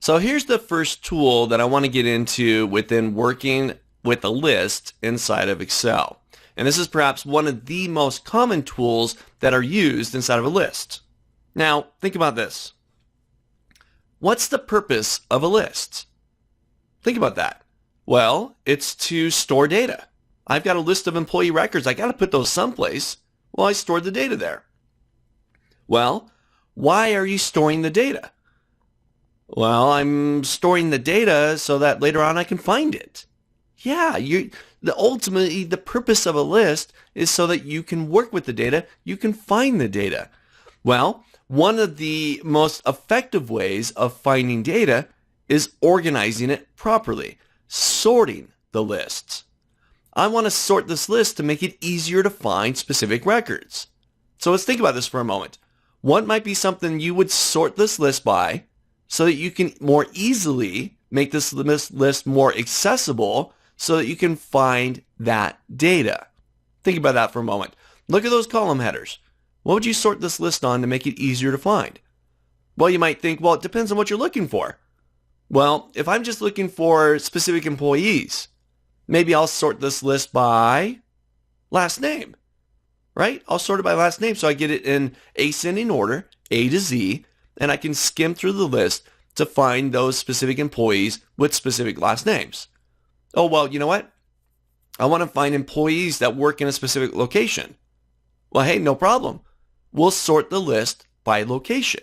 So here's the first tool that I want to get into within working with a list inside of Excel. And this is perhaps one of the most common tools that are used inside of a list. Now, think about this. What's the purpose of a list? Think about that. Well, it's to store data. I've got a list of employee records. I got to put those someplace. Well, I stored the data there. Well, why are you storing the data? Well, I'm storing the data so that later on I can find it. Yeah, ultimately the purpose of a list is so that you can work with the data, you can find the data. Well, one of the most effective ways of finding data is organizing it properly, sorting the lists. I want to sort this list to make it easier to find specific records. So let's think about this for a moment. What might be something you would sort this list by so that you can more easily make this list more accessible so that you can find that data? Think about that for a moment. Look at those column headers. What would you sort this list on to make it easier to find? Well, you might think, well, it depends on what you're looking for. Well, if I'm just looking for specific employees, maybe I'll sort this list by last name, right? I'll sort it by last name so I get it in ascending order, A to Z, and I can skim through the list to find those specific employees with specific last names. Oh, well, you know what? I want to find employees that work in a specific location. Well, hey, no problem. We'll sort the list by location.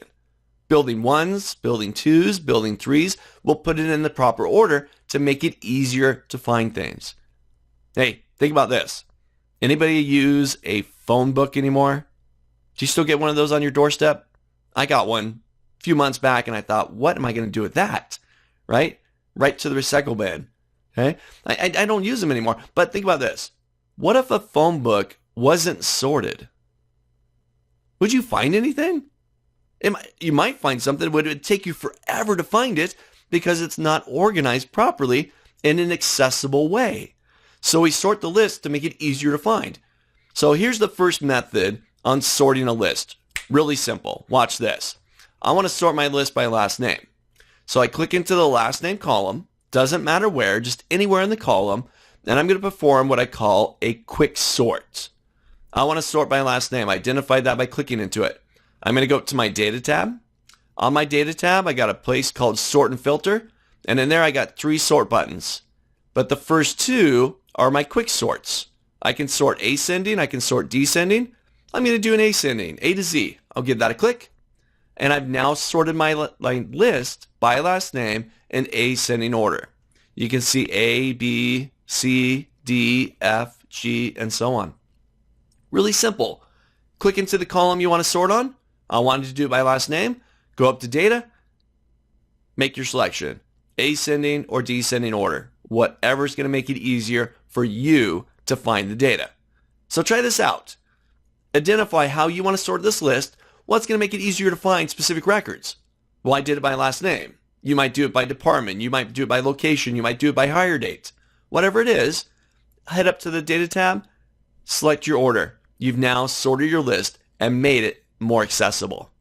Building 1s, building 2s, building 3s, we'll put it in the proper order to make it easier to find things. Hey, think about this. Anybody use a phone book anymore? Do you still get one of those on your doorstep? I got one a few months back and I thought, what am I going to do with that? Right to the recycle bin. Okay? I don't use them anymore. But think about this. What if a phone book wasn't sorted? Would you find anything? You might find something, but it would take you forever to find it because it's not organized properly in an accessible way. So we sort the list to make it easier to find. So here's the first method on sorting a list. Really simple. Watch this. I want to sort my list by last name. So I click into the last name column. Doesn't matter where, just anywhere in the column. And I'm going to perform what I call a quick sort. I want to sort by last name. I identified that by clicking into it. I'm going to go to my data tab. On my data tab, I got a place called sort and filter. And in there, I got 3 sort buttons. But the first 2 are my quick sorts. I can sort ascending. I can sort descending. I'm going to do an ascending, A to Z. I'll give that a click. And I've now sorted my list by last name in ascending order. You can see A, B, C, D, F, G, and so on. Really simple. Click into the column you want to sort on. I wanted to do it by last name. Go up to data. Make your selection. Ascending or descending order. Whatever's going to make it easier for you to find the data. So try this out. Identify how you want to sort this list. What's going to make it easier to find specific records? Well, I did it by last name. You might do it by department. You might do it by location. You might do it by hire date. Whatever it is, head up to the data tab, select your order. You've now sorted your list and made it more accessible.